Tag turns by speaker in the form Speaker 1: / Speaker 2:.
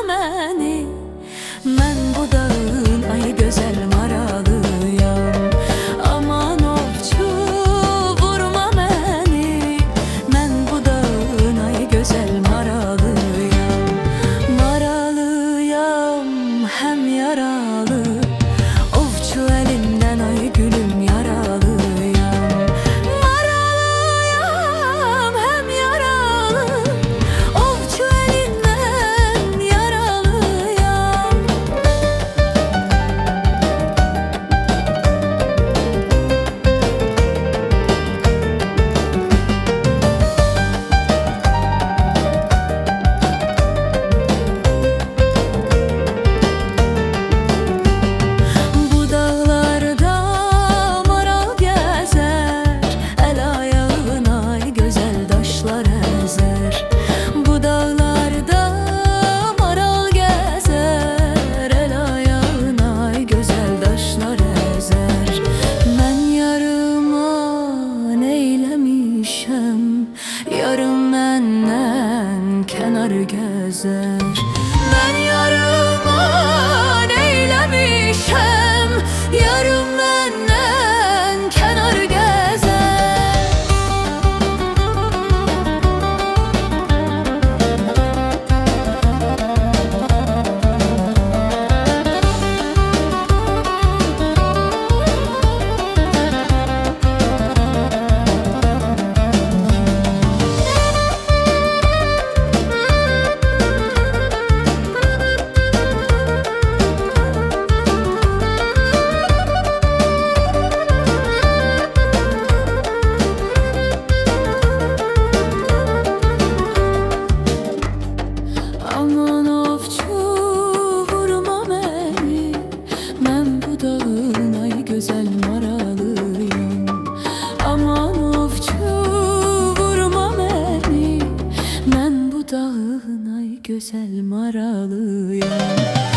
Speaker 1: məni. Mən bu dağın ay gözəl maralıyam. Aman ovçu vurma məni. Mən bu dağın ay gözəl maralıyam. Maralıyam həm yaralı, ovçu əlindən ay gülüm yaralıyam. Maralıyam həm yaralı, ovçu əlindən yaralıyam. Bu dağlarda maral gəzər, əl ayağına ay gözəl daşlar əzər. Bu dağlarda maral gəzər, əl ayağına ay gözəl daşlar əzər. Mən yarıma neyləmişəm, yarım məndən kənar gəzər. Mən yarıma neyləmişəm, yarım məndən kənar gəzər. Aman ovçu vurma məni. Mən bu dağın ay gözəl maralıyam. Aman ovçu vurma məni. Mən bu dağın ay gözəl maralıyam.